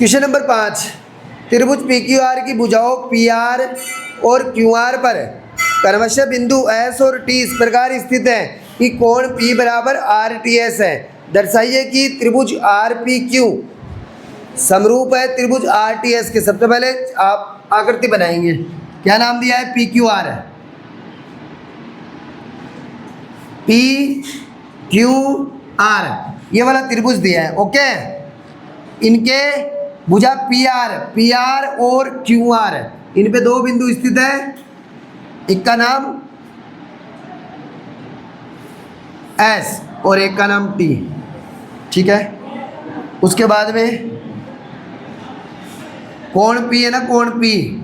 Question number 5, त्रिभुज P Q R की भुजाओं पी आर और क्यू आर पर क्रमशः बिंदु एस और टी इस प्रकार स्थित है कि कोण पी बराबर आर टी एस है। दर्शाइए कि त्रिभुज आर पी क्यू समरूप है त्रिभुज आर टी एस के। सबसे पहले आप आकृति बनाएंगे। क्या नाम दिया है? पी क्यू आर है, पी क्यू आर ये वाला त्रिभुज दिया है। ओके, इनके भुजा पी आर और क्यू आर, इन पे दो बिंदु स्थित है। एक का नाम एस और एक का नाम टी। ठीक है, उसके बाद में कोण पी है ना, कोण पी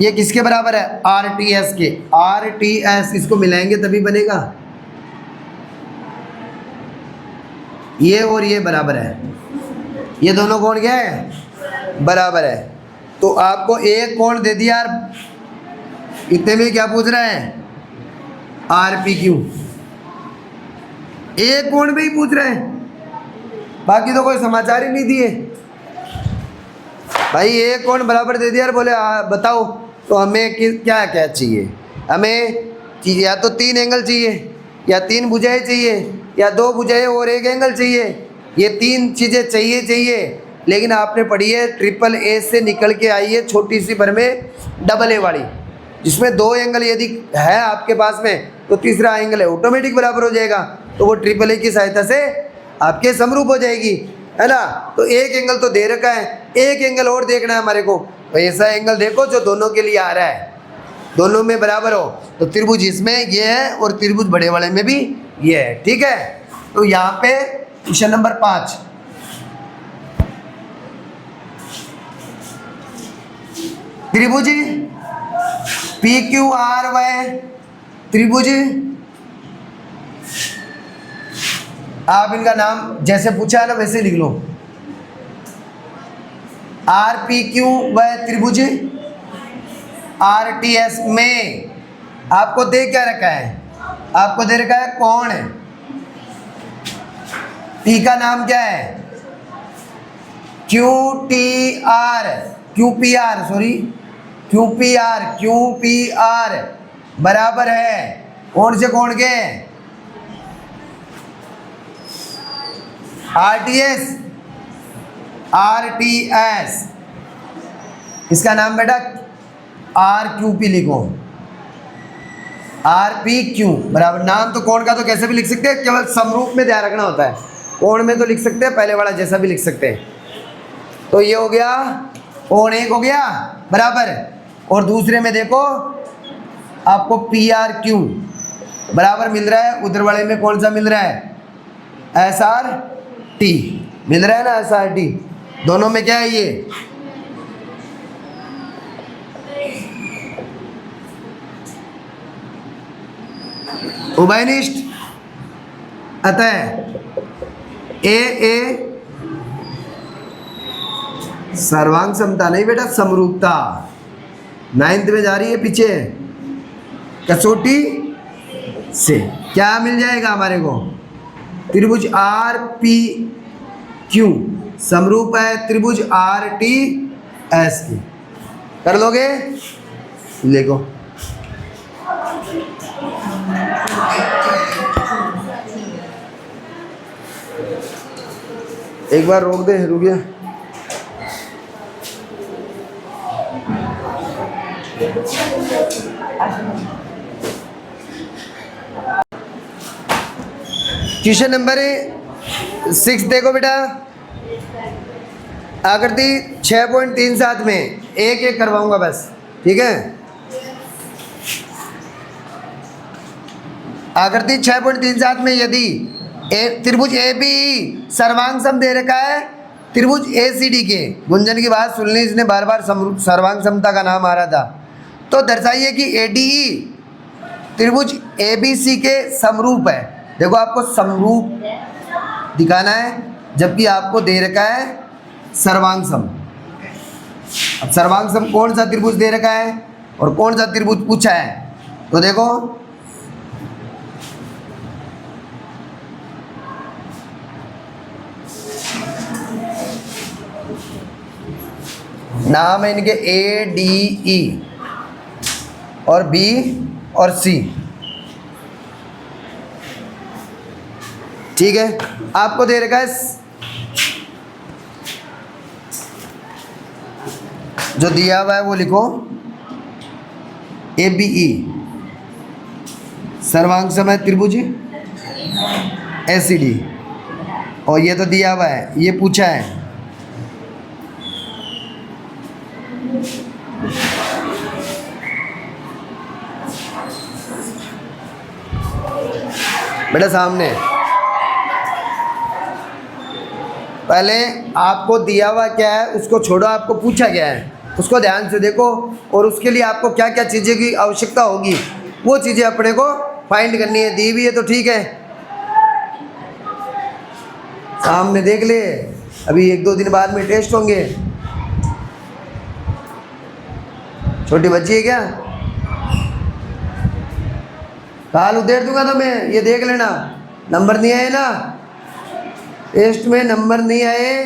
ये किसके बराबर है? आर टी एस के। आर टी एस इसको मिलाएंगे तभी बनेगा। ये और ये बराबर है, ये दोनों कोण क्या है? बराबर है। तो आपको एक कोण दे दिया यार, इतने में क्या पूछ रहा है? R P Q. एक कोण में ही पूछ रहे हैं, बाकी तो कोई समाचार ही नहीं दिए भाई। एक कोण बराबर दे दिया और बोले बताओ तो हमें क्या क्या चाहिए? हमें या तो 3 एंगल चाहिए, या 3 भुजाएं चाहिए, या 2 भुजाएं और 1 एंगल चाहिए। ये 3 चीज़ें चाहिए। लेकिन आपने पढ़ी है ट्रिपल ए से निकल के आई है छोटी सी भर में डबल ए वाली, जिसमें 2 एंगल यदि है आपके पास में तो तीसरा एंगल है ऑटोमेटिक बराबर हो जाएगा। तो वो ट्रिपल ए की सहायता से आपके समरूप हो जाएगी, है ना। तो एक एंगल तो दे रखा है, एक एंगल और देखना है हमारे को। तो ऐसा एंगल देखो जो दोनों के लिए आ रहा है, दोनों में बराबर हो। तो त्रिभुज इसमें ये है और त्रिभुज बड़े वाले में भी ये है। ठीक है, तो यहाँ पे क्वेश्चन नंबर 5, त्रिभुज पी क्यू आर व त्रिभुज, आप इनका नाम जैसे पूछा है ना वैसे लिख लो। आर पी क्यू व त्रिभुज आर टी एस में आपको दे क्या रखा है? आपको दे रखा है कोण। पी का नाम क्या है? Q T R, Q P R, sorry Q P R बराबर है कौन से कोण के? R T S. इसका नाम बेटा आर क्यू पी लिखो, आर पी क्यू बराबर। नाम तो कोण का तो कैसे भी लिख सकते हैं, केवल समरूप में ध्यान रखना होता है। कोण में तो लिख सकते हैं पहले वाला जैसा भी लिख सकते हैं। तो ये हो गया कोण 1 हो गया बराबर, और दूसरे में देखो आपको पी आर क्यू बराबर मिल रहा है। उधर वाले में कौन सा मिल रहा है? एस आर टी मिल रहा है ना, एस आर टी। दोनों में क्या है? ये उभयनिष्ठ, अतः ए सर्वांग समता नहीं बेटा, समरूपता 9th में जा रही है पीछे। कसौटी से क्या मिल जाएगा हमारे को? त्रिभुज आर पी क्यू समरूप है त्रिभुज आर टी एस की। कर लोगे? देखो एक बार रोक दे, रुक गया। क्वेश्चन नंबर 6 देखो बेटा, आकृति 6.37 में एक एक करवाऊंगा बस। ठीक है, आकृति 6.37 में यदि त्रिभुज ए बी सर्वांग सम दे रखा है त्रिभुज ए सी डी के। गुंजन की बात सुन ली, इसने बार बार सर्वांग समता का नाम आ रहा था। तो दर्शाइए कि ए डी ई त्रिभुज ए बी सी के समरूप है। देखो आपको समरूप दिखाना है, जबकि आपको दे रखा है सर्वांग सम। अब सर्वांग सम कौन सा त्रिभुज दे रखा है और कौन सा त्रिभुज पूछा है? तो देखो नाम है इनके ए डी ई और बी और सी। ठीक है, आपको दे रखा है जो दिया हुआ है वो लिखो ए बी ई सर्वांग समय त्रिभुज एसीडी। और ये तो दिया हुआ है, ये पूछा है बेटा सामने। पहले आपको दिया हुआ क्या है उसको छोड़ो, आपको पूछा क्या है उसको ध्यान से देखो, और उसके लिए आपको क्या क्या चीज़ें की आवश्यकता होगी वो चीज़ें अपने को फाइंड करनी है। दी हुई है तो ठीक है, सामने देख ले, अभी 1-2 दिन बाद में टेस्ट होंगे। छोटी बच्ची है क्या? काल उधेड़ दूंगा तो मैं, ये देख लेना। नंबर नहीं आए ना टेस्ट में, नंबर नहीं आए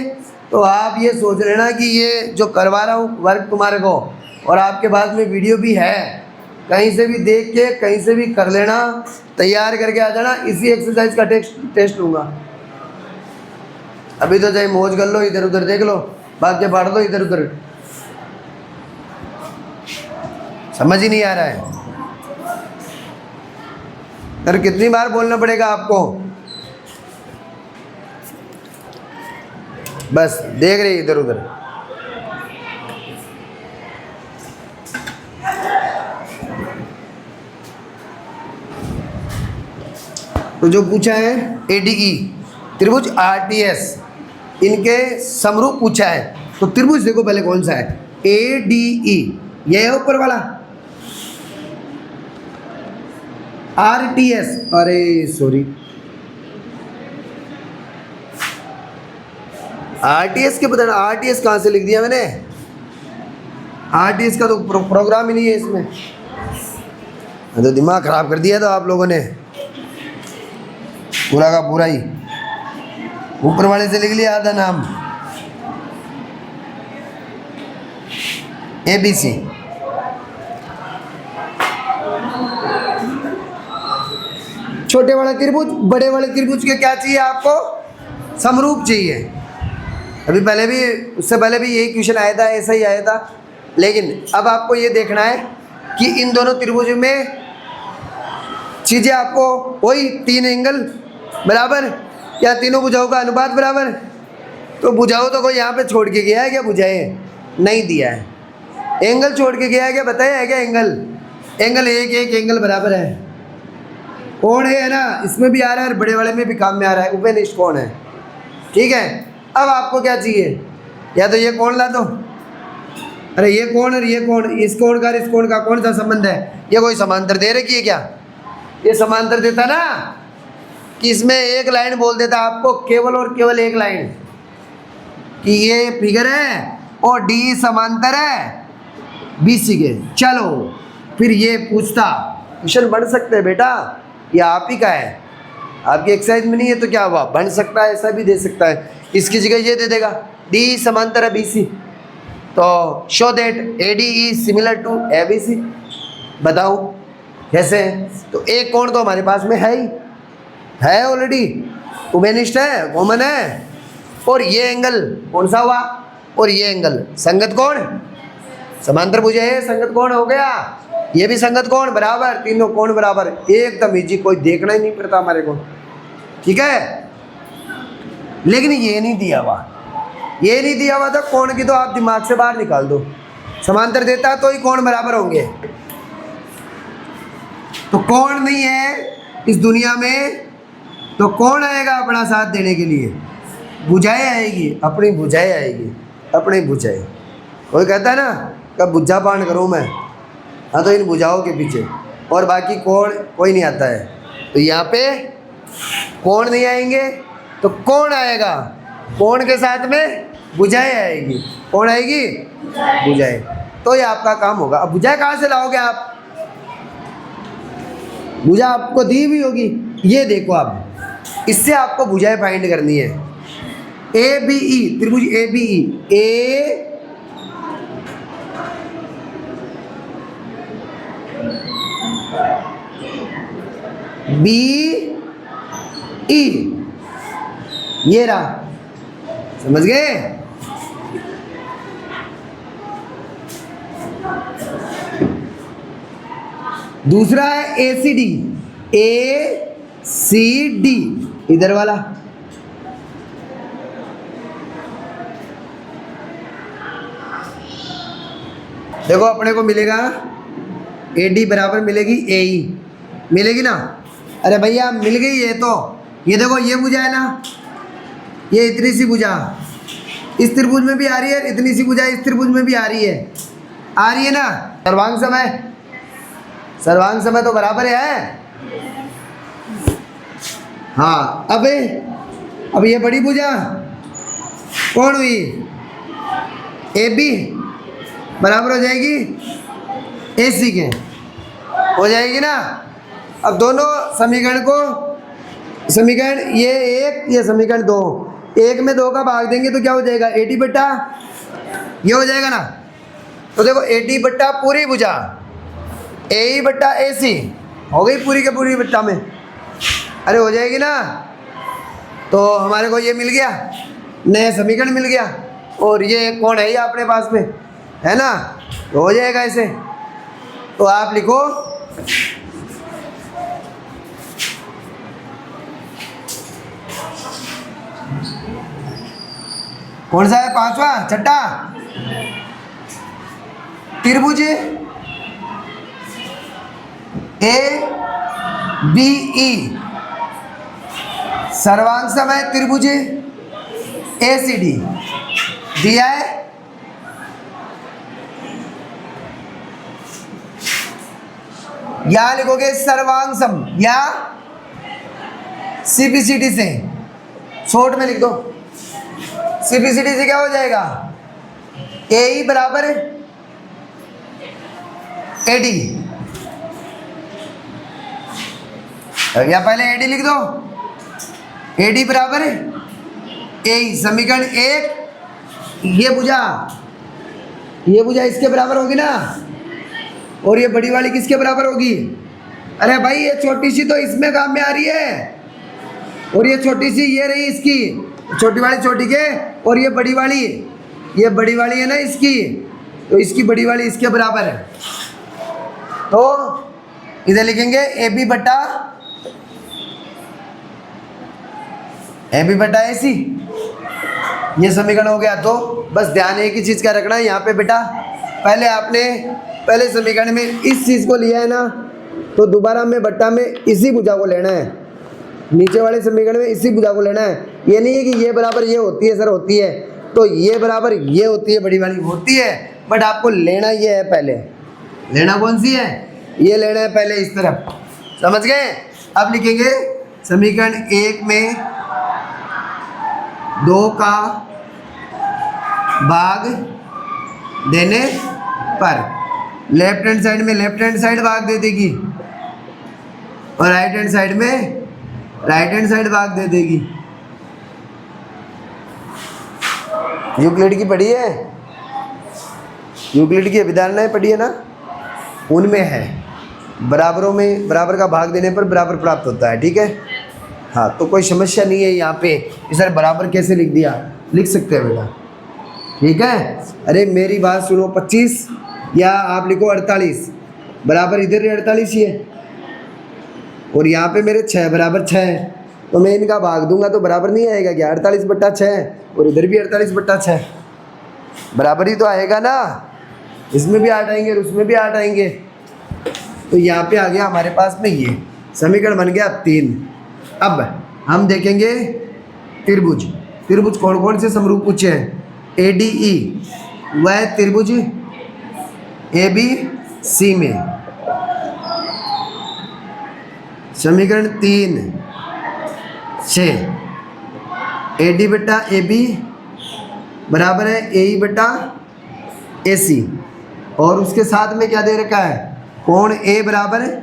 तो आप ये सोच लेना कि ये जो करवा रहा हूँ वर्क तुम्हारे को, और आपके पास में वीडियो भी है, कहीं से भी देख के कहीं से भी कर लेना, तैयार करके आ जाना। इसी एक्सरसाइज का टेस्ट लूँगा। अभी तो चाहे मौज कर लो, इधर उधर देख लो, बाकी पढ़ दो इधर उधर। समझ ही नहीं आ रहा है सर, कितनी बार बोलना पड़ेगा आपको? बस देख रहे इधर उधर। तो जो पूछा है एडीई त्रिभुज आरटीएस, इनके समरूप पूछा है। तो त्रिभुज देखो पहले कौन सा है, एडीई, ये है ऊपर वाला। आरटीएस, अरे सॉरी, आरटीएस के बताना, आरटीएस कहाँ से लिख दिया मैंने? आरटीएस का तो प्रोग्राम ही नहीं है इसमें, तो दिमाग खराब कर दिया तो आप लोगों ने पूरा का पूरा ही। ऊपर वाले से लिख लिया आधा नाम, एबीसी। छोटे वाले त्रिभुज, बड़े वाले त्रिभुज के क्या चाहिए आपको? समरूप चाहिए। अभी पहले भी, उससे पहले भी यही क्वेश्चन आया था, ऐसा ही आया था। लेकिन अब आपको ये देखना है कि इन दोनों त्रिभुज में चीज़ें आपको वही 3 एंगल बराबर या तीनों भुजाओं का अनुपात बराबर। तो भुजाओं तो कोई यहाँ पे छोड़ के गया है क्या? भुजाएं नहीं दिया है। एंगल छोड़ के गया है क्या? बताया है क्या? एंगल एक एंगल बराबर है। कोण है ना, इसमें भी आ रहा है और बड़े वाले में भी काम में आ रहा है, उपनिष्ठ कोण है। ठीक है, अब आपको क्या चाहिए? या तो ये कोण ला दो, अरे ये कोण और ये कोण, इस कोण का और इस कोण का कौन सा संबंध है? ये कोई समांतर दे रखी है क्या? ये समांतर देता ना, कि इसमें एक लाइन बोल देता आपको, केवल और केवल एक लाइन, कि ये फिगर है और डी समांतर है बीसी के। चलो फिर ये पूछता, क्वेश्चन बन सकते हैं बेटा, ये आप ही का है, आपकी एक्सरसाइज में नहीं है तो क्या हुआ, बन सकता है, ऐसा भी दे सकता है। इसकी जगह ये दे देगा, डी समांतर है बीसी, तो show that AD is similar to ABC. बताओ कैसे? तो एक कोण तो हमारे पास में है ही, है ऑलरेडी, उभयनिष्ठ है, कॉमन है। और ये एंगल कौन सा हुआ? और ये एंगल संगत कोण, समांतर भुज है, संगत कोण हो गया। ये भी संगत कोण बराबर, तीनों कोण बराबर, एकदम इजी, कोई देखना ही नहीं पड़ता हमारे को। ठीक है, लेकिन ये नहीं दिया हुआ, ये नहीं दिया हुआ था कोण की, तो आप दिमाग से बाहर निकाल दो। समांतर देता तो ही कोण बराबर होंगे, तो कोण नहीं है इस दुनिया में, तो कौन आएगा अपना साथ देने के लिए? बुझाएं आएगी, अपनी बुझाएं आएगी, अपनी बुझाएं। कोई कहता है ना कब बुझा पान करूँ मैं, हाँ तो इन बुझाओं के पीछे, और बाकी कौन कोई नहीं आता है। तो यहाँ पे कौन नहीं आएंगे तो कौन आएगा? कौन के साथ में बुझाएं आएगी। कौन आएगी? बुझाएं। तो ये आपका काम होगा। अब बुझाएं कहाँ से लाओगे आप? भुजा आपको दी भी होगी, ये देखो आप, इससे आपको भुजाएं फाइंड करनी है। ए बी ई त्रिभुज A B E, A B E, ये रहा, समझ गए? दूसरा है ए सी डी, ए सी डी, इधर वाला। देखो अपने को मिलेगा ए डी बराबर मिलेगी ए ई, मिलेगी ना? अरे भैया मिल गई है। तो ये देखो ये भुजा है ना, ये इतनी सी भुजा इस त्रिभुज में भी आ रही है, इतनी सी भुजा इस त्रिभुज में भी आ रही है ना? सर्वांग समय, सर्वांग समय तो बराबर है। हाँ, अब ये बड़ी भुजा कौन हुई? ए बी बराबर हो जाएगी ए सी के, हो जाएगी ना? अब दोनों समीकरण को, समीकरण ये एक, ये समीकरण दो, एक में दो का भाग देंगे तो क्या हो जाएगा? ए डी बट्टा ये हो जाएगा ना? तो देखो ए डी बट्टा पूरी भुजा ए ई बट्टा ए सी हो गई पूरी के पूरी बट्टा में। अरे हो जाएगी ना? तो हमारे को ये मिल गया, नया समीकरण मिल गया। और ये कौन है? ये अपने पास में है ना? तो हो जाएगा ऐसे। तो आप लिखो कौन सा है? पांचवा, छठा, त्रिभुज ए बी ई, सर्वांग समय त्रिभुज ए सी डी दिया है। यहां लिखोगे सर्वांग सम, या सीपीसीटी से शॉर्ट में लिख दो। सीपीसीटी से क्या हो जाएगा? ए ई बराबर ए डी, या पहले ए डी लिख दो, ए डी बराबर ए ई। समीकरण एक, ये भुजा इसके बराबर होगी ना? और ये बड़ी वाली किसके बराबर होगी? अरे भाई ये छोटी सी तो इसमें काम में आ रही है, और ये छोटी सी ये रही इसकी, छोटी वाली छोटी के, और ये बड़ी वाली है ना इसकी, तो इसकी बड़ी वाली इसके बराबर है। तो इधर लिखेंगे ए बी बट्टा ए सी, ये समीकरण हो गया। तो बस ध्यान एक ही चीज़ का रखना है यहाँ पे बेटा, पहले आपने पहले समीकरण में इस चीज़ को लिया है ना, तो दोबारा में बट्टा में इसी भुजा को लेना है, नीचे वाले समीकरण में इसी भुजा को लेना है। ये नहीं है कि ये बराबर ये होती है सर, होती है तो ये बराबर ये होती है, बड़ी वाली होती है, बट आपको लेना ये है पहले। लेना कौन सी है? ये लेना है पहले इस तरफ, समझ गए? अब लिखेंगे समीकरण एक में 2 का भाग देने पर लेफ्ट हैंड साइड में लेफ्ट हैंड साइड भाग दे देगी, और राइट हैंड साइड में राइट हैंड साइड भाग दे देगी। यूक्लिड की पढ़ी है? यूक्लिड की अभिधारणाएं पढ़ी है ना? उनमें है बराबरों में बराबर का भाग देने पर बराबर प्राप्त होता है। ठीक है, हाँ, तो कोई समस्या नहीं है यहाँ पे। सर बराबर कैसे लिख दिया? लिख सकते हैं बेटा, ठीक है। अरे मेरी बात सुनो, 25 या आप लिखो 48 बराबर, इधर 48 ही है और यहाँ पे मेरे 6 बराबर 6 है, तो मैं इनका भाग दूंगा तो बराबर नहीं आएगा क्या? 48 बट्टा 6 और इधर भी 48 बट्टा 6 बराबर ही तो आएगा ना। इसमें भी 8 आएंगे और उसमें भी 8 आएंगे, तो यहाँ पे आ गया हमारे पास में ये समीकरण बन गया 3। अब हम देखेंगे त्रिभुज। त्रिभुज कौन कौन से समरूप पूछे हैं? ए डी ई, वह त्रिभुज ए बी सी में समीकरण 3 6 ए डी बट्टा ए बी बराबर है ए ई बट्टा ए सी, और उसके साथ में क्या दे रखा है? कोण ए बराबर है,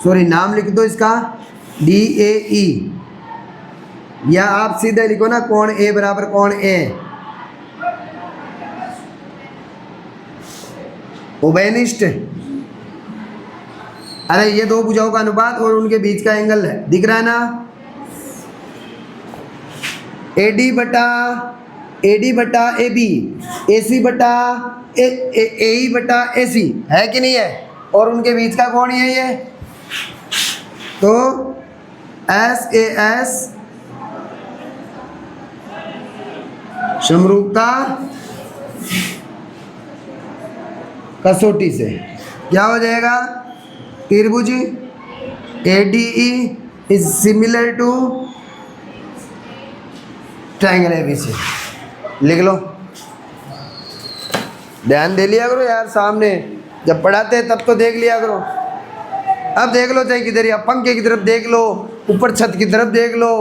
सॉरी नाम लिख दो इसका डी ए ई, या आप सीधे लिखो ना कोण ए बराबर कोण ए। उभयनिष्ठ अरे ये दो भुजाओं का अनुपात और उनके बीच का एंगल है, दिख रहा है ना। AD बटा AB, AC बटा AE बटा AC, है कि नहीं है, और उनके बीच का कोण है ये, तो SAS समरूपता कसौटी से क्या हो जाएगा, त्रिभुज ADE is similar to triangle ABC। लिख लो, ध्यान दे लिया करो यार, सामने जब पढ़ाते हैं तब तो देख लिया करो। अब देख लो, चाहे किधर, या पंखे की तरफ देख लो, ऊपर छत की तरफ देख लो।